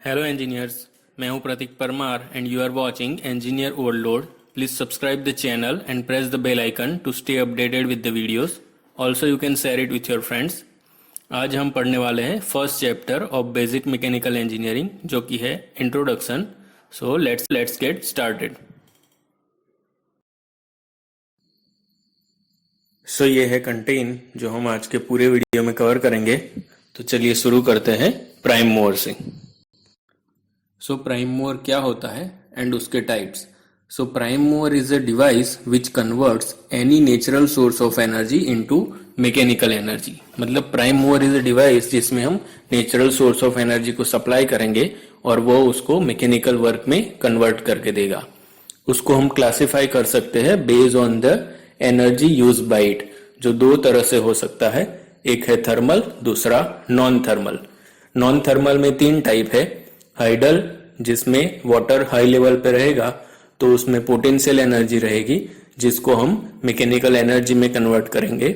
Hello engineers, मैं हूं Prateek Parmar and you are watching engineer overload. Please subscribe the channel and press the bell icon to stay updated with the videos. Also you can share it with your friends. आज हम पढ़ने वाले हैं first chapter of basic mechanical engineering, जो कि है introduction. So let's get started. So ये है कंटेन जो हम आज के पूरे वीडियो में कवर करेंगे. तो चलिए शुरू करते हैं प्राइम मूवर से. सो प्राइम मूवर क्या होता है एंड उसके types. So prime mover is a device which converts any natural source of energy into mechanical energy. मतलब prime mover is a device जिसमें हम नेचुरल सोर्स ऑफ एनर्जी को supply करेंगे और वो उसको मैकेनिकल वर्क में कन्वर्ट करके देगा. उसको हम क्लासिफाई कर सकते हैं based on the energy use by it, जो दो तरह से हो सकता है. एक है थर्मल, दूसरा नॉन थर्मल. नॉन थर्मल में तीन टाइप है. हाइडल, जिसमें वाटर हाई लेवल पे रहेगा तो उसमें पोटेंशियल एनर्जी रहेगी जिसको हम मैकेनिकल एनर्जी में कन्वर्ट करेंगे.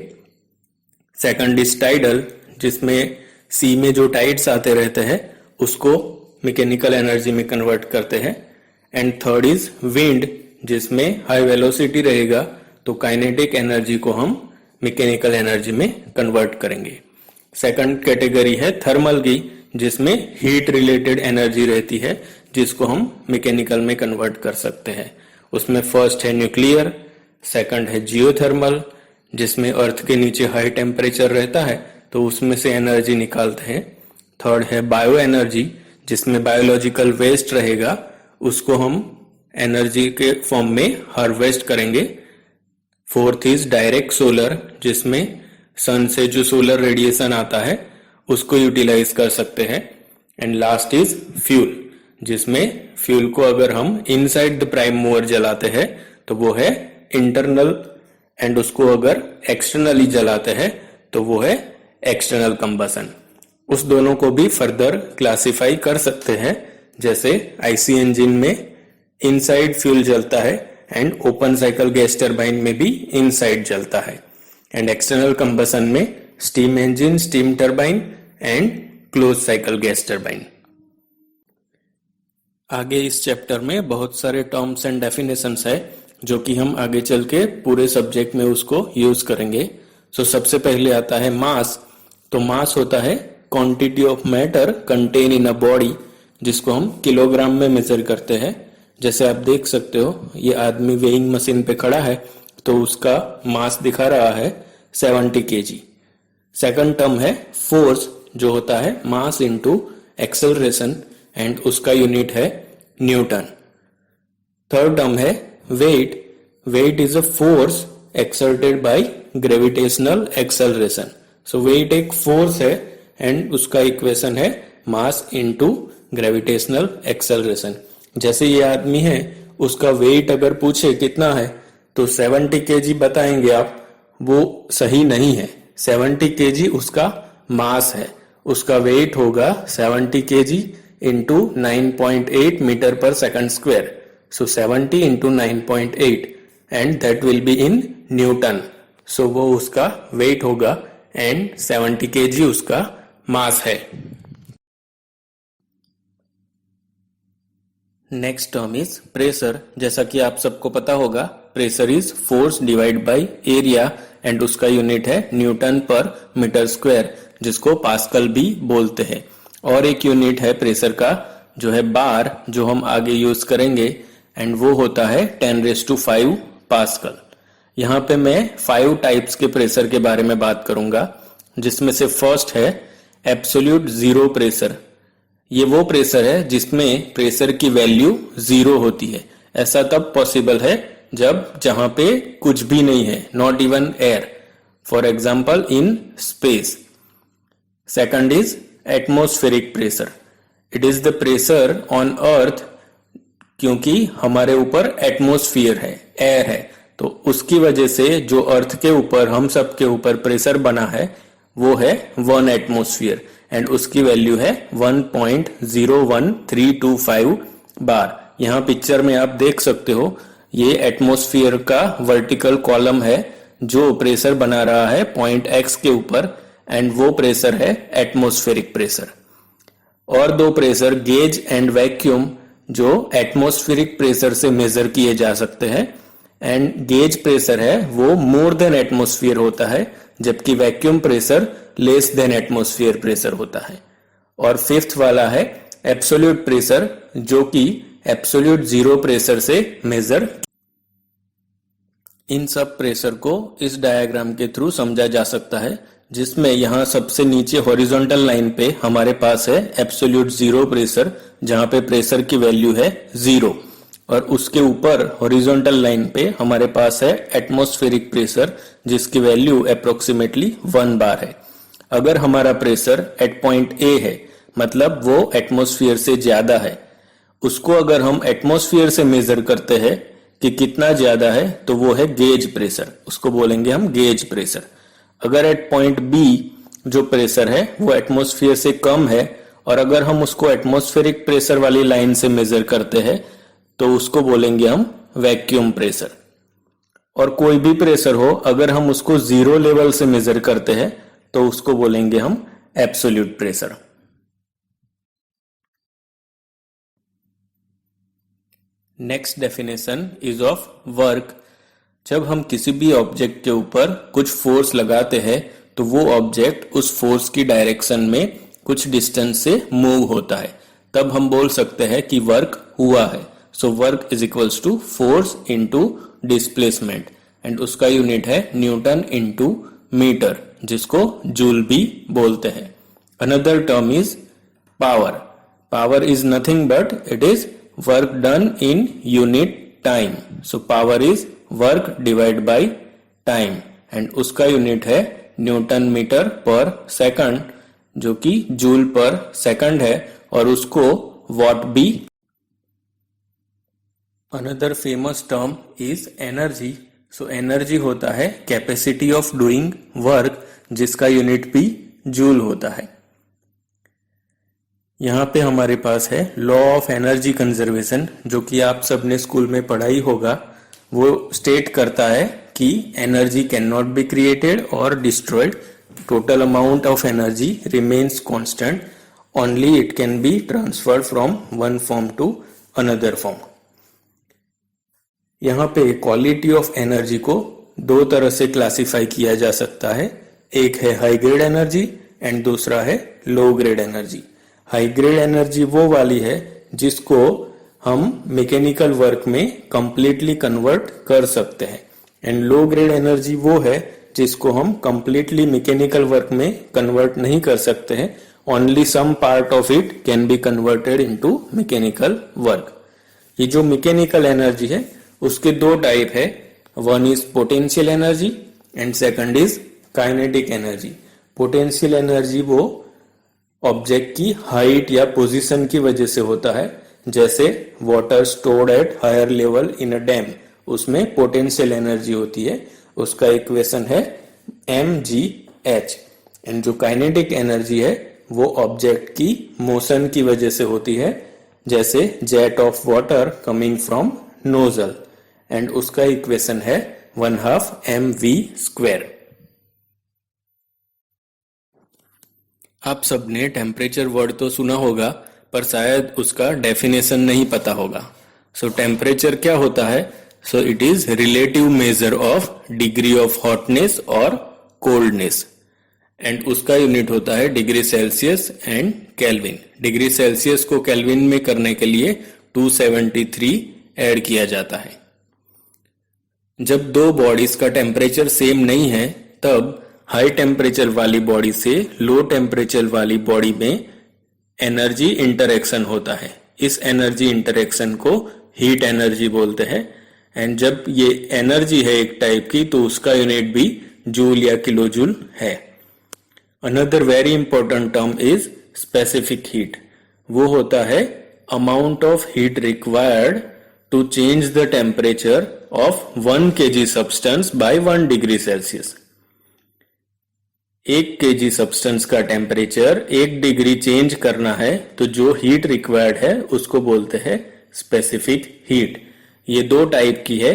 सेकंड इज टाइडल, जिसमें सी में जो टाइड्स आते रहते हैं उसको मैकेनिकल एनर्जी में कन्वर्ट करते हैं. एंड थर्ड इज विंड, जिसमें हाई वेलोसिटी रहेगा तो काइनेटिक एनर्जी को हम मैकेनिकल एनर्जी में कन्वर्ट करेंगे. सेकंड कैटेगरी है थर्मल की, जिसमें हीट रिलेटेड एनर्जी रहती है जिसको हम मैकेनिकल में कन्वर्ट कर सकते हैं. उसमें फर्स्ट है न्यूक्लियर, सेकंड है जियोथर्मल, जिसमें अर्थ के नीचे हाई टेम्परेचर रहता है तो उसमें से एनर्जी निकालते हैं. थर्ड है बायो एनर्जी, जिसमें बायोलॉजिकल वेस्ट रहेगा उसको हम एनर्जी के फॉर्म में हार्वेस्ट करेंगे. फोर्थ इज डायरेक्ट सोलर, जिसमें सन से जो सोलर रेडिएशन आता है उसको यूटिलाइज कर सकते हैं. एंड लास्ट इज फ्यूल, जिसमें फ्यूल को अगर हम इनसाइड द प्राइम मूवर जलाते हैं तो वो है इंटरनल, एंड उसको अगर एक्सटर्नली जलाते हैं तो वो है एक्सटर्नल कंबसन. उस दोनों को भी फर्दर क्लासिफाई कर सकते हैं. जैसे आईसी इंजन में इनसाइड फ्यूल जलता है and open cycle gas turbine में भी इनसाइड जलता है. एंड एक्सटर्नल कंबसन में steam engine, steam turbine and close cycle gas turbine. आगे इस चैप्टर में बहुत सारे टर्म्स एंड डेफिनेशंस है जो कि हम आगे चल के पूरे सब्जेक्ट में उसको यूज करेंगे. सो सबसे पहले आता है मास. तो मास होता है quantity of matter contain in a body, जिसको हम किलोग्राम में मेजर करते हैं. जैसे आप देख सकते हो ये आदमी वेइंग मशीन पे खड़ा है तो उसका मास दिखा रहा है 70 kg. सेकंड टर्म है फोर्स, जो होता है मास इनटू एक्सेलरेशन एंड उसका यूनिट है न्यूटन. थर्ड टर्म है weight. Weight is a force exerted by gravitational acceleration. So weight एक फोर्स है एंड उसका इक्वेशन है मास इनटू ग्रेविटेशनल एक्सेलरेशन. जैसे ये आदमी है उसका वेट अगर पूछे कितना है तो 70 kg बताएंगे आप, वो सही नहीं है. 70 kg उसका मास है, उसका वेट होगा 70 kg into 9.8 metre per second square. So 70 into 9.8 and that will be in newton. So वो उसका वेट होगा एंड 70 kg उसका मास है. Next term is pressure. जैसा कि आप सबको पता होगा, pressure is force divide by area and उसका यूनिट है न्यूटन पर मीटर स्क्वायर, जिसको पास्कल भी बोलते हैं. और एक यूनिट है प्रेशर का जो है बार, जो हम आगे यूज करेंगे एंड वो होता है 10⁵ पास्कल. यहाँ पे मैं 5 टाइप्स के प्रेशर के बारे में बात करूंगा, जिसमें से फर्स्ट है एब्सोल्यूट जीरो प्रेशर. ये वो प्रेशर है जिसमें प्रेशर की वैल्यू जीरो होती है. ऐसा तब पॉसिबल है जहां पे कुछ भी नहीं है, not even air, for example in space. Second is atmospheric pressure. It is the pressure on earth, क्योंकि हमारे ऊपर एटमॉस्फेयर है, एयर है, तो उसकी वजह से जो अर्थ के ऊपर, हम सब के ऊपर प्रेशर बना है वो है 1 एटमॉस्फेयर एंड उसकी वैल्यू है 1.01325 बार. यहाँ पिक्चर में आप देख सकते हो ये एटमॉस्फेयर का वर्टिकल कॉलम है जो प्रेशर बना रहा है पॉइंट x के ऊपर एंड वो प्रेशर है एटमॉस्फेरिक प्रेशर. और दो प्रेशर गेज एंड वैक्यूम जो एटमॉस्फेरिक प्रेशर से मेजर किए जा सकते हैं, एंड गेज प्रेशर है वो मोर देन एटमॉस्फेयर होता है, जबकि vacuum pressure less than atmosphere pressure होता है। और फिफ्थ वाला है एब्सोल्यूट प्रेशर, जो कि एब्सोल्यूट जीरो प्रेशर से मेजर। इन सब प्रेशर को इस डायग्राम के थ्रू समझा जा सकता है, जिसमें यहाँ सबसे नीचे हॉरिजॉन्टल लाइन पे हमारे पास है एब्सोल्यूट जीरो प्रेशर, जहां पे प्रेशर की वैल्यू है 0, और उसके ऊपर हॉरिजॉन्टल लाइन पे हमारे पास है एटमॉस्फेरिक प्रेशर, जिसकी वैल्यू अप्रोक्सीमेटली 1 बार है। अगर हमारा प्रेशर एट पॉइंट ए है, मतलब वो एटमॉस्फेयर से ज्यादा है, उसको अगर हम एटमॉस्फेयर से मेजर करते हैं कि कितना ज्यादा है, तो वो है गेज प्रेशर, उसको बोलेंगे हम गेज प्रेशर। अगर एट पॉइंट बी जो प्रेशर है वो एटमॉस्फेयर से कम है, और अगर हम उसको एटमॉस्फेरिक प्रेशर वाली लाइन से मेजर करते हैं तो उसको बोलेंगे हम वैक्यूम प्रेशर। और कोई भी प्रेशर हो, अगर हम उसको 0 लेवल से मेजर करते हैं तो उसको बोलेंगे हम absolute pressure. Next definition is of work. जब हम किसी भी ऑब्जेक्ट के ऊपर कुछ फोर्स लगाते हैं तो वो ऑब्जेक्ट उस फोर्स की डायरेक्शन में कुछ डिस्टेंस से मूव होता है, तब हम बोल सकते हैं कि वर्क हुआ है। So work is equals to force into displacement, and उसका यूनिट है न्यूटन इनटू मीटर, जिसको जूल भी बोलते हैं। Another term is power. Power is nothing but it is work done in unit time. So power is work divide by time, and उसका unit है newton metre per second, जो कि joule पर second है, और उसको वॉट भी। Another famous term is energy. So energy होता है कैपेसिटी ऑफ डूइंग वर्क, जिसका यूनिट भी जूल होता है। यहाँ पे हमारे पास है लॉ ऑफ एनर्जी कंजर्वेशन, जो कि आप सबने स्कूल में पढ़ा ही होगा। वो स्टेट करता है कि energy can not be created और destroyed, total amount of energy remains constant, only it can be transferred from one form to another form. यहाँ पे क्वालिटी ऑफ एनर्जी को दो तरह से क्लासिफाई किया जा सकता है, एक है हाई ग्रेड एनर्जी एंड दूसरा है low grade energy. High grade energy वो वाली है जिसको हम मैकेनिकल वर्क में कंप्लीटली कन्वर्ट कर सकते हैं, एंड लो ग्रेड एनर्जी वो है जिसको हम कंप्लीटली मैकेनिकल वर्क में कन्वर्ट नहीं कर सकते हैं, only some part of it can be converted into mechanical work. ये जो मैकेनिकल एनर्जी है उसके दो टाइप है, one is potential energy and second is kinetic energy. Potential energy वो ऑब्जेक्ट की हाइट या पोजीशन की वजह से होता है, जैसे water stored at higher level in a dam, उसमें पोटेंशियल एनर्जी होती है, उसका इक्वेशन है mgh। एंड जो काइनेटिक एनर्जी है वो ऑब्जेक्ट की मोशन की वजह से होती है, जैसे jet of water coming from nozzle, and उसका इक्वेशन है 1/2 mv²। आप सबने टेम्परेचर वर्ड तो सुना होगा, पर शायद उसका डेफिनेशन नहीं पता होगा। सो टेम्परेचर क्या होता है? So it is relative measure of degree of hotness और कोल्डनेस, एंड उसका यूनिट होता है degree Celsius and kelvin. Degree Celsius को केल्विन में करने के लिए 273 ऐड किया जाता है। जब दो बॉडीज का टेम्परेचर सेम नहीं है, तब हाई टेम्परेचर वाली बॉडी से लो टेम्परेचर वाली बॉडी में एनर्जी इंटरेक्शन होता है। इस एनर्जी इंटरेक्शन को हीट एनर्जी बोलते हैं, एंड जब ये एनर्जी है एक टाइप की तो उसका यूनिट भी जूल या किलो जूल है। Another very important term is specific heat. वो होता है amount of heat required to change the temperature of 1 kg substance by 1 degree Celsius. 1 kg substance का टेम्परेचर 1 डिग्री चेंज करना है तो जो हीट रिक्वायर्ड है उसको बोलते हैं स्पेसिफिक हीट। ये दो टाइप की है,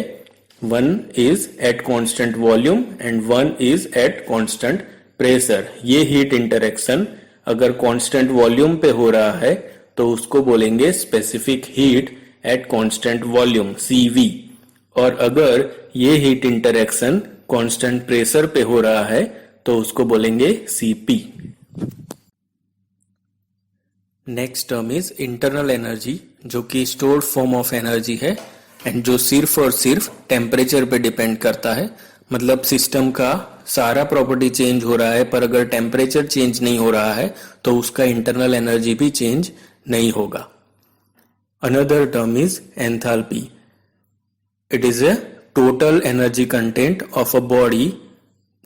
one is at constant volume and one is at constant pressure. ये हीट इंटरेक्शन अगर कांस्टेंट वॉल्यूम पे हो रहा है तो उसको बोलेंगे specific heat at constant volume CV, और अगर ये हीट इंटरेक्शन कांस्टेंट प्रेशर पे हो रहा है तो उसको बोलेंगे CP। Next term is internal energy, जो कि स्टोर्ड फॉर्म ऑफ एनर्जी है एंड जो सिर्फ और सिर्फ टेम्परेचर पे डिपेंड करता है। मतलब सिस्टम का सारा प्रॉपर्टी चेंज हो रहा है, पर अगर टेम्परेचर चेंज नहीं हो रहा है तो उसका इंटरनल एनर्जी भी चेंज नहीं होगा। Another term is enthalpy. It is a total energy content of a body.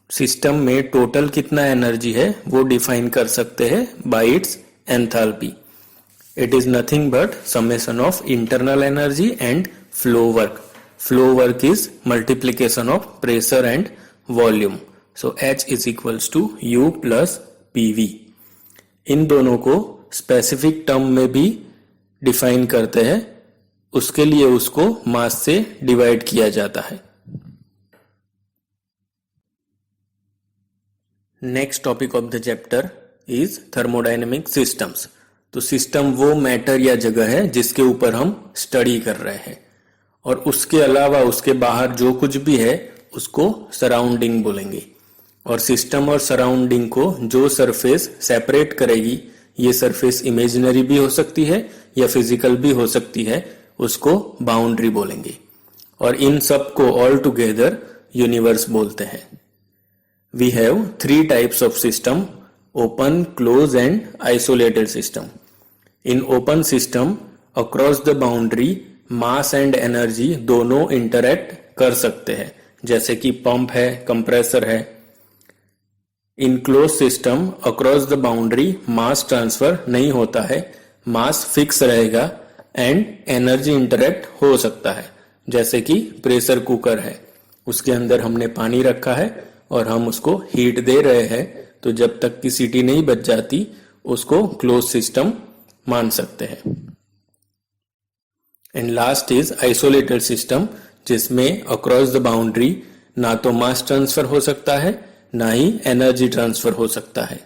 System में टोटल कितना एनर्जी है वो डिफाइन कर सकते हैं bye it's enthalpy. It is nothing but summation of internal energy and flow work. Flow work is multiplication of pressure and volume. So H is equals to U plus PV. इन दोनों को specific term में भी define करते हैं, उसके लिए उसको मास से डिवाइड किया जाता है। Next topic of the chapter is thermodynamic systems. तो सिस्टम वो मैटर या जगह है जिसके ऊपर हम स्टडी कर रहे हैं, और उसके अलावा उसके बाहर जो कुछ भी है उसको सराउंडिंग बोलेंगे। और सिस्टम और सराउंडिंग को जो सरफेस सेपरेट करेगी, ये सरफेस इमेजिनरी भी हो सकती है या फिजिकल भी हो सकती है, उसको बाउंड्री बोलेंगे। और इन सब को ऑल टुगेदर यूनिवर्स बोलते हैं। We have 3 types of system: open, closed and isolated system. In open system, across the boundary, mass and energy दोनों interact कर सकते हैं, जैसे कि पंप है, कंप्रेसर है। In closed system, across the boundary, mass transfer नहीं होता है, mass fix रहेगा and energy interact हो सकता है, जैसे कि प्रेशर कुकर है, उसके अंदर हमने पानी रखा है और हम उसको हीट दे रहे हैं, तो जब तक की सीटी नहीं बच जाती उसको क्लोज सिस्टम मान सकते हैं। And last is isolated system, जिसमें अक्रॉस द बाउंड्री ना तो मास ट्रांसफर हो सकता है ना ही एनर्जी ट्रांसफर हो सकता है,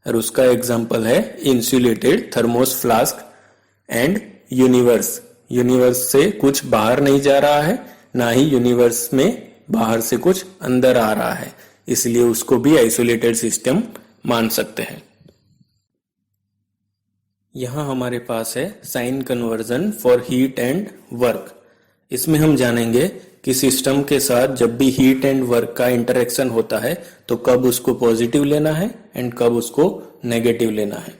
और उसका एग्जांपल है insulated thermos flask and universe. Universe से कुछ बाहर नहीं जा रहा है, ना ही यूनिवर्स में बाहर से कुछ अंदर आ रहा है, इसलिए उसको भी आइसोलेटेड सिस्टम मान सकते हैं। यहां हमारे पास है sign convention for heat and work. इसमें हम जानेंगे कि सिस्टम के साथ जब भी हीट एंड वर्क का इंटरेक्शन होता है तो कब उसको पॉजिटिव लेना है एंड कब उसको नेगेटिव लेना है।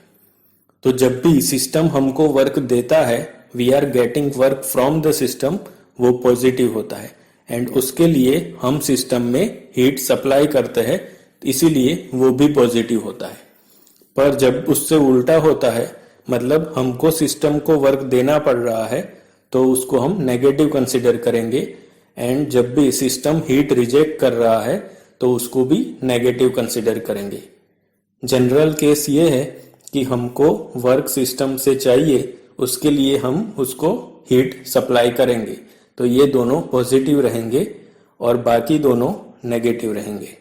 तो जब भी सिस्टम हमको वर्क देता है, we are getting work from the system, वो पॉजिटिव होता है, एंड उसके लिए हम सिस्टम में हीट सप्लाई करते हैं, इसीलिए वो भी पॉजिटिव होता है। पर जब उससे उल्टा होता है, मतलब हमको सिस्टम को वर्क देना पड़ रहा है, तो उसको हम नेगेटिव कंसिडर करेंगे, एंड जब भी सिस्टम हीट रिजेक्ट कर रहा है तो उसको भी नेगेटिव कंसिडर करेंगे। जनरल केस ये है कि हमको वर्क सिस्टम से चाहिए, उसके लिए हम उसको हीट सप्लाई करेंगे, तो ये दोनों पॉजिटिव रहेंगे और बाकी दोनों नेगेटिव रहेंगे।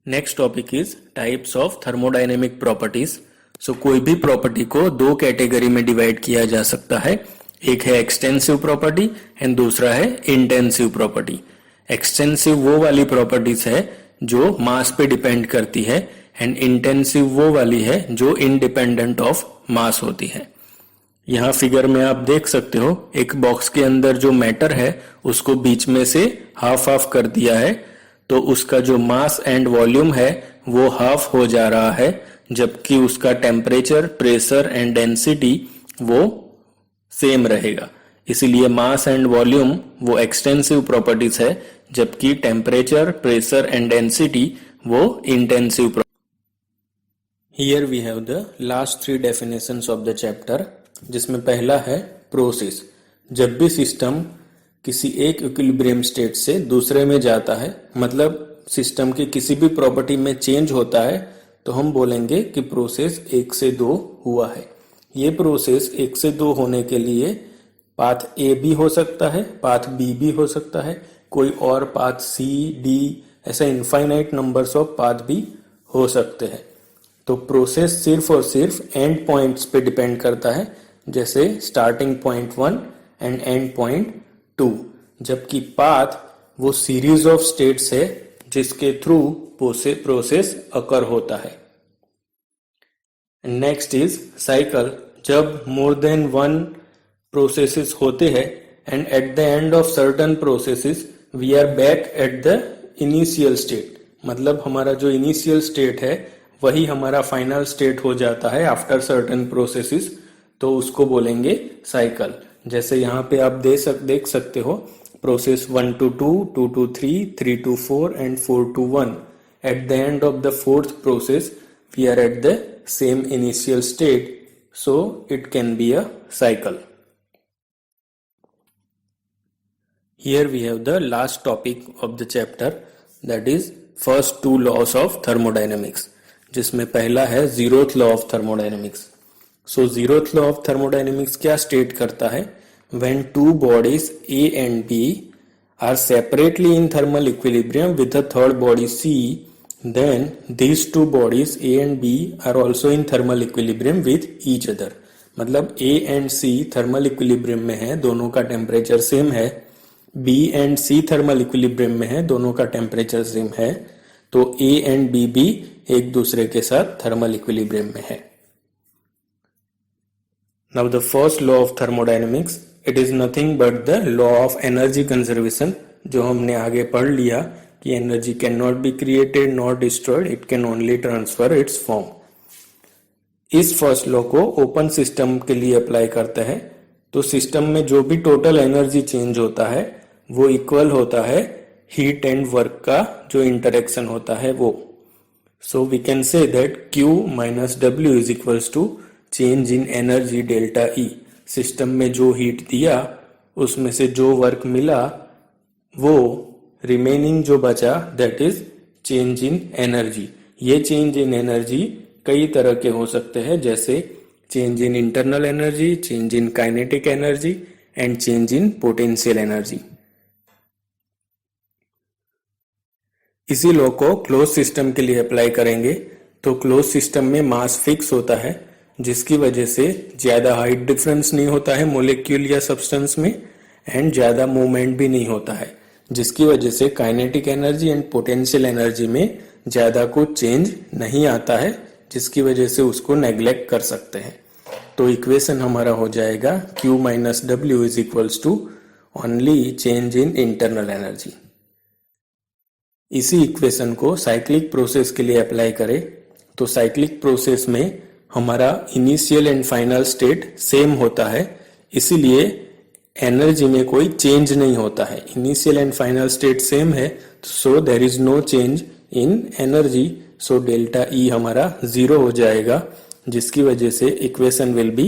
Next topic is types of thermodynamic properties. So कोई भी प्रॉपर्टी को 2 कैटेगरी में डिवाइड किया जा सकता है, एक है एक्सटेंसिव प्रॉपर्टी एंड दूसरा है इंटेंसिव प्रॉपर्टी। एक्सटेंसिव वो वाली प्रॉपर्टीज है जो मास पे डिपेंड करती है, एंड इंटेंसिव वो वाली है जो इंडिपेंडेंट ऑफ मास होती है। यहाँ फिगर में आप देख सकते हो, एक बॉक्स के अंदर जो मैटर है उसको बीच में से हाफ हाफ कर दिया है, तो उसका जो मास एंड वॉल्यूम है वो हाफ हो जा रहा है, जबकि उसका टेम्परेचर, प्रेशर एंड डेंसिटी वो सेम रहेगा। इसीलिए मास एंड वॉल्यूम वो एक्सटेंसिव प्रॉपर्टीज है, जबकि टेम्परेचर, प्रेशर एंड डेंसिटी वो intensive properties. Here we have the last 3 definitions of the chapter, जिसमें पहला है प्रोसेस। जब भी सिस्टम किसी एक इक्विलिब्रियम स्टेट से दूसरे में जाता है, मतलब सिस्टम की किसी भी प्रॉपर्टी में चेंज होता है, तो हम बोलेंगे कि प्रोसेस 1 से 2 हुआ है। ये प्रोसेस 1 से 2 होने के लिए पाथ ए भी हो सकता है, पाथ बी भी हो सकता है, कोई और पाथ सी, डी, ऐसा इनफाइनाइट नंबर्स ऑफ पाथ भी हो सकते हैं। तो प्रोसेस सिर्फ और सिर्फ एंड पॉइंट्स पे डिपेंड करता है, जैसे starting point 1 and and point 2, जबकि पाथ वो सीरीज ऑफ स्टेट्स है जिसके थ्रू प्रोसेस अकर होता है। Next is cycle. जब मोर देन वन प्रोसेसेस होते हैं and at the end of certain processes we are back at the initial state, मतलब हमारा जो इनिशियल स्टेट है वही हमारा फाइनल स्टेट हो जाता है आफ्टर सर्टेन प्रोसेसेस, तो उसको बोलेंगे साइकिल। जैसे यहाँ पे आप देख सकते हो process 1 to 2, 2 to 3, 3 to 4 and 4 to 1. At the end of the fourth process, we are at the same initial state, so it can be a cycle. Here we have the last topic of the chapter, that is first two laws of thermodynamics, जिसमें पहला है zeroth law of thermodynamics. So zeroth law of thermodynamics क्या state करता है? When two bodies A and B are separately in thermal equilibrium with a third body C, then these two bodies A and B are also in thermal equilibrium with each other. मतलब A and C thermal equilibrium में है, दोनों का temperature same है। B and C thermal equilibrium में है, दोनों का टेम्परेचर सेम है, तो A and B भी एक दूसरे के साथ thermal equilibrium में है। Now the first law of thermodynamics, it is nothing but the law of energy conservation, जो हमने आगे पढ़ लिया कि energy can not be created not destroyed, it can only transfer it's form. इस फर्स्ट लॉ को ओपन सिस्टम के लिए अप्लाई करते हैं, तो सिस्टम में जो भी टोटल एनर्जी चेंज होता है वो इक्वल होता है हीट एंड वर्क का जो इंटरेक्शन होता है वो। So we can say that Q minus W is equals to change in energy delta E। System में जो हीट दिया उसमें से जो वर्क मिला वो रिमेनिंग जो बचा that is change in energy. ये चेंज इन एनर्जी कई तरह के हो सकते हैं, जैसे change in internal energy, change in kinetic energy and change in potential energy. इसी लॉ को क्लोज सिस्टम के लिए अप्लाई करेंगे, तो क्लोज सिस्टम में मास फिक्स होता है, जिसकी वजह से ज्यादा हाइट डिफरेंस नहीं होता है मोलिक्यूल या सब्सटेंस में, एंड ज्यादा मूवमेंट भी नहीं होता है, जिसकी वजह से kinetic energy and potential energy में ज्यादा कुछ चेंज नहीं आता है, जिसकी वजह से उसको नेग्लेक्ट कर सकते हैं। तो इक्वेशन हमारा हो जाएगा Q minus W is equals to only change in internal energy. इसी इक्वेशन को साइक्लिक प्रोसेस के लिए अप्लाई करें, तो साइक्लिक प्रोसेस में हमारा initial and final state same होता है, इसीलिए एनर्जी में कोई चेंज नहीं होता है। Initial and final state same है, so there is no change in energy, so delta E हमारा 0 हो जाएगा, जिसकी वजह से equation will be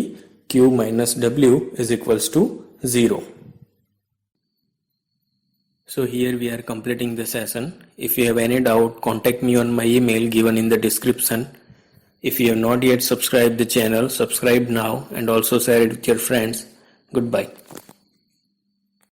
Q minus W is equals to 0। So here we are completing the session. If you have any doubt, contact me on my email given in the description. If you have not yet subscribed the channel, subscribe now and also share it with your friends. Goodbye.